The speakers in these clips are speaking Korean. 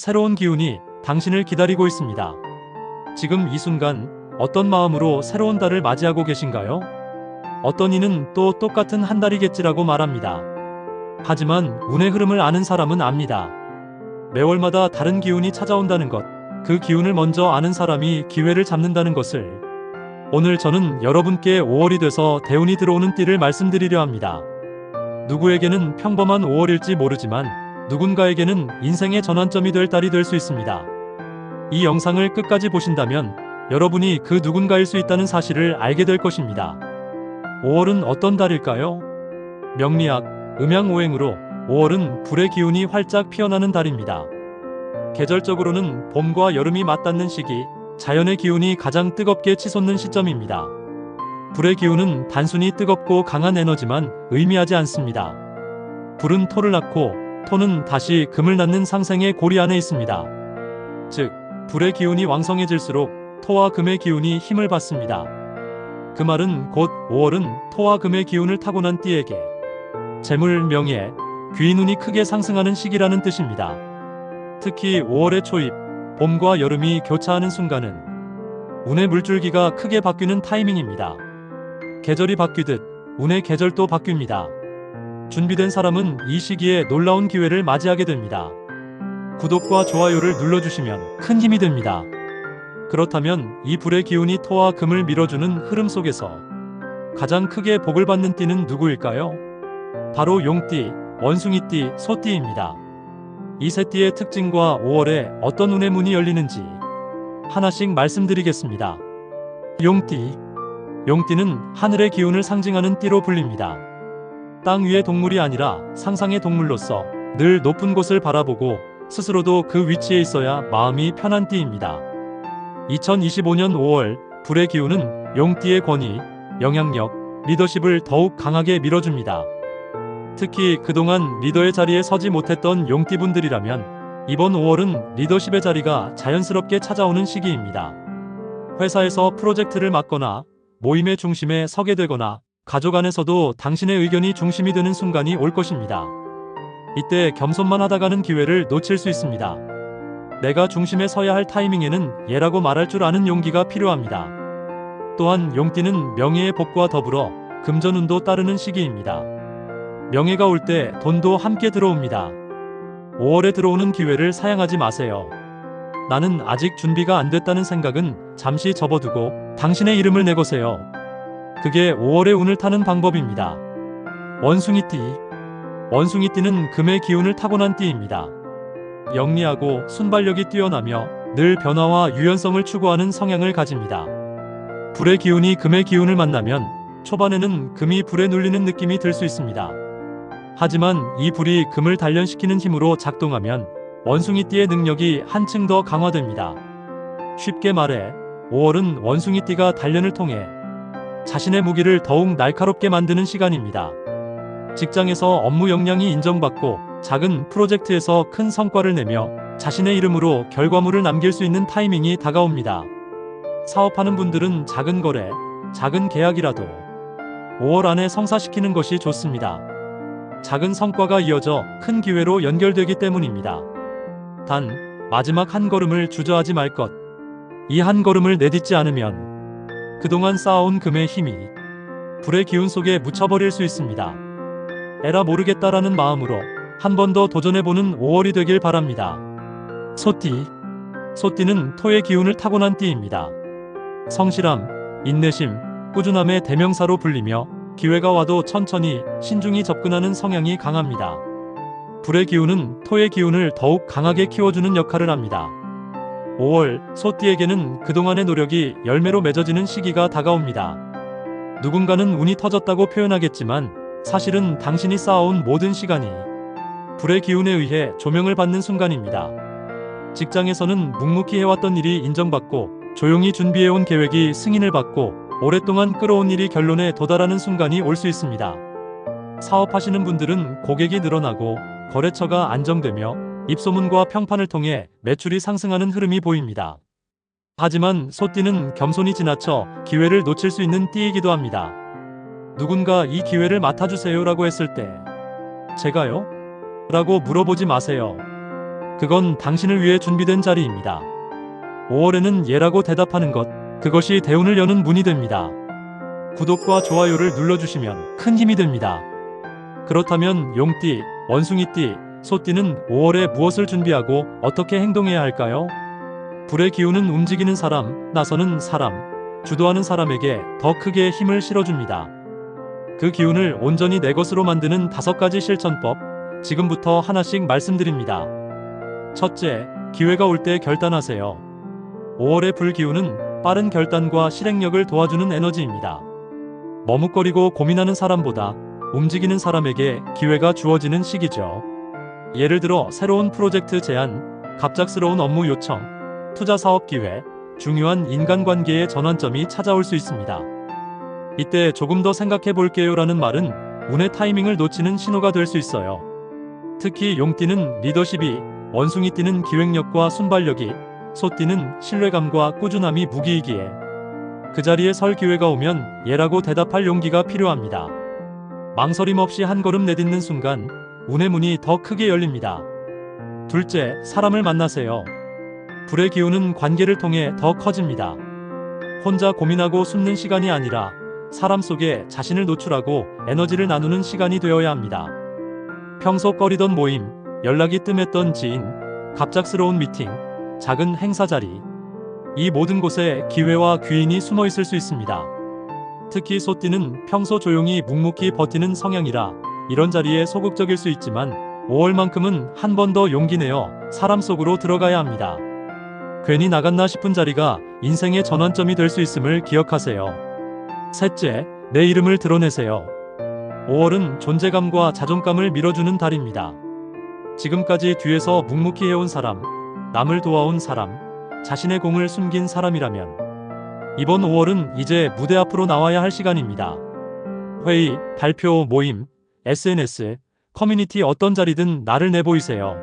새로운 기운이 당신을 기다리고 있습니다. 지금 이 순간 어떤 마음으로 새로운 달을 맞이하고 계신가요? 어떤 이는 또 똑같은 한 달이겠지라고 말합니다. 하지만 운의 흐름을 아는 사람은 압니다. 매월마다 다른 기운이 찾아온다는 것, 그 기운을 먼저 아는 사람이 기회를 잡는다는 것을 오늘 저는 여러분께 5월이 돼서 대운이 들어오는 띠를 말씀드리려 합니다. 누구에게는 평범한 5월일지 모르지만 누군가에게는 인생의 전환점이 될 달이 될 수 있습니다. 이 영상을 끝까지 보신다면 여러분이 그 누군가일 수 있다는 사실을 알게 될 것입니다. 5월은 어떤 달일까요? 명리학, 음양오행으로 5월은 불의 기운이 활짝 피어나는 달입니다. 계절적으로는 봄과 여름이 맞닿는 시기, 자연의 기운이 가장 뜨겁게 치솟는 시점입니다. 불의 기운은 단순히 뜨겁고 강한 에너지만 의미하지 않습니다. 불은 토를 낳고 토는 다시 금을 낳는 상생의 고리 안에 있습니다. 즉, 불의 기운이 왕성해질수록 토와 금의 기운이 힘을 받습니다. 그 말은 곧 5월은 토와 금의 기운을 타고난 띠에게 재물, 명예, 귀인운이 크게 상승하는 시기라는 뜻입니다. 특히 5월의 초입, 봄과 여름이 교차하는 순간은 운의 물줄기가 크게 바뀌는 타이밍입니다. 계절이 바뀌듯 운의 계절도 바뀝니다. 준비된 사람은 이 시기에 놀라운 기회를 맞이하게 됩니다. 구독과 좋아요를 눌러주시면 큰 힘이 됩니다. 그렇다면 이 불의 기운이 토와 금을 밀어주는 흐름 속에서 가장 크게 복을 받는 띠는 누구일까요? 바로 용띠, 원숭이띠, 소띠입니다. 이 세 띠의 특징과 5월에 어떤 운의 문이 열리는지 하나씩 말씀드리겠습니다. 용띠. 용띠는 하늘의 기운을 상징하는 띠로 불립니다. 땅 위의 동물이 아니라 상상의 동물로서 늘 높은 곳을 바라보고 스스로도 그 위치에 있어야 마음이 편한 띠입니다. 2025년 5월 불의 기운은 용띠의 권위, 영향력, 리더십을 더욱 강하게 밀어줍니다. 특히 그동안 리더의 자리에 서지 못했던 용띠분들이라면 이번 5월은 리더십의 자리가 자연스럽게 찾아오는 시기입니다. 회사에서 프로젝트를 맡거나 모임의 중심에 서게 되거나 가족 안에서도 당신의 의견이 중심이 되는 순간이 올 것입니다. 이때 겸손만 하다가는 기회를 놓칠 수 있습니다. 내가 중심에 서야 할 타이밍에는 예라고 말할 줄 아는 용기가 필요합니다. 또한 용띠는 명예의 복과 더불어 금전운도 따르는 시기입니다. 명예가 올 때 돈도 함께 들어옵니다. 5월에 들어오는 기회를 사양하지 마세요. 나는 아직 준비가 안 됐다는 생각은 잠시 접어두고 당신의 이름을 내거세요. 그게 5월의 운을 타는 방법입니다. 원숭이띠. 원숭이띠는 금의 기운을 타고난 띠입니다. 영리하고 순발력이 뛰어나며 늘 변화와 유연성을 추구하는 성향을 가집니다. 불의 기운이 금의 기운을 만나면 초반에는 금이 불에 눌리는 느낌이 들 수 있습니다. 하지만 이 불이 금을 단련시키는 힘으로 작동하면 원숭이띠의 능력이 한층 더 강화됩니다. 쉽게 말해 5월은 원숭이띠가 단련을 통해 자신의 무기를 더욱 날카롭게 만드는 시간입니다. 직장에서 업무 역량이 인정받고 작은 프로젝트에서 큰 성과를 내며 자신의 이름으로 결과물을 남길 수 있는 타이밍이 다가옵니다. 사업하는 분들은 작은 거래, 작은 계약이라도 5월 안에 성사시키는 것이 좋습니다. 작은 성과가 이어져 큰 기회로 연결되기 때문입니다. 단, 마지막 한 걸음을 주저하지 말 것. 이 한 걸음을 내딛지 않으면 그동안 쌓아온 금의 힘이 불의 기운 속에 묻혀버릴 수 있습니다. 에라 모르겠다라는 마음으로 한 번 더 도전해보는 5월이 되길 바랍니다. 소띠. 소띠는 토의 기운을 타고난 띠입니다. 성실함, 인내심, 꾸준함의 대명사로 불리며 기회가 와도 천천히 신중히 접근하는 성향이 강합니다. 불의 기운은 토의 기운을 더욱 강하게 키워주는 역할을 합니다. 5월 소띠에게는 그동안의 노력이 열매로 맺어지는 시기가 다가옵니다. 누군가는 운이 터졌다고 표현하겠지만 사실은 당신이 쌓아온 모든 시간이 불의 기운에 의해 조명을 받는 순간입니다. 직장에서는 묵묵히 해왔던 일이 인정받고 조용히 준비해온 계획이 승인을 받고 오랫동안 끌어온 일이 결론에 도달하는 순간이 올 수 있습니다. 사업하시는 분들은 고객이 늘어나고 거래처가 안정되며 입소문과 평판을 통해 매출이 상승하는 흐름이 보입니다. 하지만 소띠는 겸손이 지나쳐 기회를 놓칠 수 있는 띠이기도 합니다. 누군가 이 기회를 맡아주세요 라고 했을 때 제가요? 라고 물어보지 마세요. 그건 당신을 위해 준비된 자리입니다. 5월에는 예라고 대답하는 것, 그것이 대운을 여는 문이 됩니다. 구독과 좋아요를 눌러주시면 큰 힘이 됩니다. 그렇다면 용띠, 원숭이띠, 소띠는 5월에 무엇을 준비하고 어떻게 행동해야 할까요? 불의 기운은 움직이는 사람, 나서는 사람, 주도하는 사람에게 더 크게 힘을 실어줍니다. 그 기운을 온전히 내 것으로 만드는 5가지 실천법, 지금부터 하나씩 말씀드립니다. 첫째, 기회가 올 때 결단하세요. 5월의 불기운은 빠른 결단과 실행력을 도와주는 에너지입니다. 머뭇거리고 고민하는 사람보다 움직이는 사람에게 기회가 주어지는 시기죠. 예를 들어 새로운 프로젝트 제안, 갑작스러운 업무 요청, 투자 사업 기회, 중요한 인간관계의 전환점이 찾아올 수 있습니다. 이때 조금 더 생각해 볼게요 라는 말은 운의 타이밍을 놓치는 신호가 될 수 있어요. 특히 용띠는 리더십이, 원숭이띠는 기획력과 순발력이, 소띠는 신뢰감과 꾸준함이 무기이기에 그 자리에 설 기회가 오면 예라고 대답할 용기가 필요합니다. 망설임 없이 한 걸음 내딛는 순간 운의 문이 더 크게 열립니다. 둘째, 사람을 만나세요. 불의 기운은 관계를 통해 더 커집니다. 혼자 고민하고 숨는 시간이 아니라 사람 속에 자신을 노출하고 에너지를 나누는 시간이 되어야 합니다. 평소 꺼리던 모임, 연락이 뜸했던 지인, 갑작스러운 미팅, 작은 행사 자리, 이 모든 곳에 기회와 귀인이 숨어 있을 수 있습니다. 특히 소띠는 평소 조용히 묵묵히 버티는 성향이라 이런 자리에 소극적일 수 있지만 5월만큼은 한 번 더 용기 내어 사람 속으로 들어가야 합니다. 괜히 나갔나 싶은 자리가 인생의 전환점이 될 수 있음을 기억하세요. 셋째, 내 이름을 드러내세요. 5월은 존재감과 자존감을 밀어주는 달입니다. 지금까지 뒤에서 묵묵히 해온 사람, 남을 도와온 사람, 자신의 공을 숨긴 사람이라면 이번 5월은 이제 무대 앞으로 나와야 할 시간입니다. 회의, 발표, 모임, SNS, 커뮤니티 어떤 자리든 나를 내보이세요.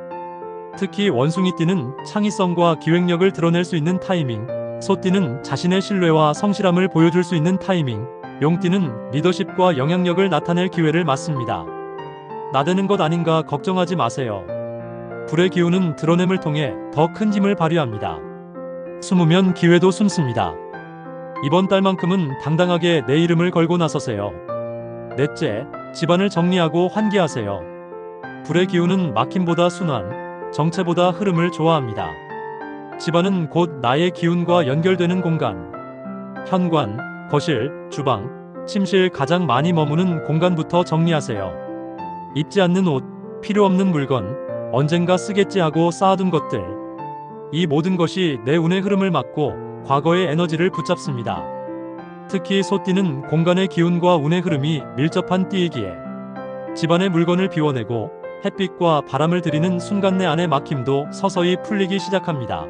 특히 원숭이띠는 창의성과 기획력을 드러낼 수 있는 타이밍, 소띠는 자신의 신뢰와 성실함을 보여줄 수 있는 타이밍, 용띠는 리더십과 영향력을 나타낼 기회를 맞습니다. 나대는 것 아닌가 걱정하지 마세요. 불의 기운은 드러냄을 통해 더 큰 힘을 발휘합니다. 숨으면 기회도 숨습니다. 이번 달만큼은 당당하게 내 이름을 걸고 나서세요. 넷째, 집안을 정리하고 환기하세요. 불의 기운은 막힘보다 순환, 정체보다 흐름을 좋아합니다. 집안은 곧 나의 기운과 연결되는 공간. 현관, 거실, 주방, 침실 가장 많이 머무는 공간부터 정리하세요. 입지 않는 옷, 필요 없는 물건, 언젠가 쓰겠지 하고 쌓아둔 것들. 이 모든 것이 내 운의 흐름을 막고 과거의 에너지를 붙잡습니다. 특히 소띠는 공간의 기운과 운의 흐름이 밀접한 띠이기에 집안의 물건을 비워내고 햇빛과 바람을 들이는 순간 내 안의 막힘도 서서히 풀리기 시작합니다.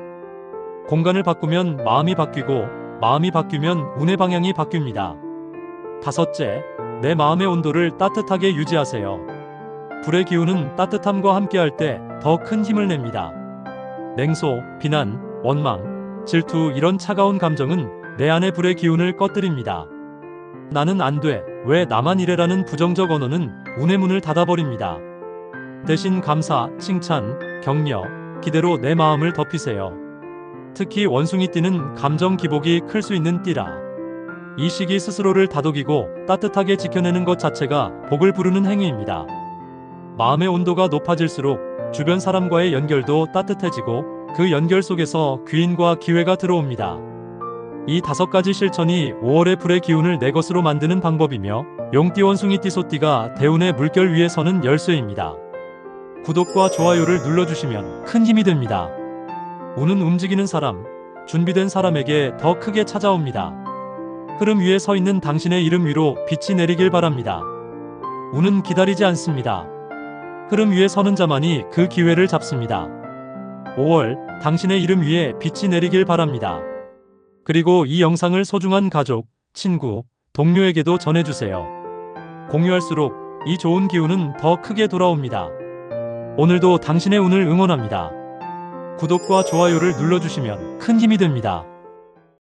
공간을 바꾸면 마음이 바뀌고 마음이 바뀌면 운의 방향이 바뀝니다. 다섯째, 내 마음의 온도를 따뜻하게 유지하세요. 불의 기운은 따뜻함과 함께할 때 더 큰 힘을 냅니다. 냉소, 비난, 원망, 질투 이런 차가운 감정은 내 안의 불의 기운을 꺼뜨립니다. 나는 안 돼, 왜 나만 이래라는 부정적 언어는 운의 문을 닫아버립니다. 대신 감사, 칭찬, 격려, 기대로 내 마음을 덮이세요. 특히 원숭이띠는 감정 기복이 클 수 있는 띠라 이 시기 스스로를 다독이고 따뜻하게 지켜내는 것 자체가 복을 부르는 행위입니다. 마음의 온도가 높아질수록 주변 사람과의 연결도 따뜻해지고 그 연결 속에서 귀인과 기회가 들어옵니다. 이 5가지 실천이 5월의 불의 기운을 내 것으로 만드는 방법이며 용띠 원숭이띠 소띠가 대운의 물결 위에 서는 열쇠입니다. 구독과 좋아요를 눌러주시면 큰 힘이 됩니다. 운은 움직이는 사람, 준비된 사람에게 더 크게 찾아옵니다. 흐름 위에 서 있는 당신의 이름 위로 빛이 내리길 바랍니다. 운은 기다리지 않습니다. 흐름 위에 서는 자만이 그 기회를 잡습니다. 5월, 당신의 이름 위에 빛이 내리길 바랍니다. 그리고 이 영상을 소중한 가족, 친구, 동료에게도 전해주세요. 공유할수록 이 좋은 기운은 더 크게 돌아옵니다. 오늘도 당신의 운을 응원합니다. 구독과 좋아요를 눌러주시면 큰 힘이 됩니다.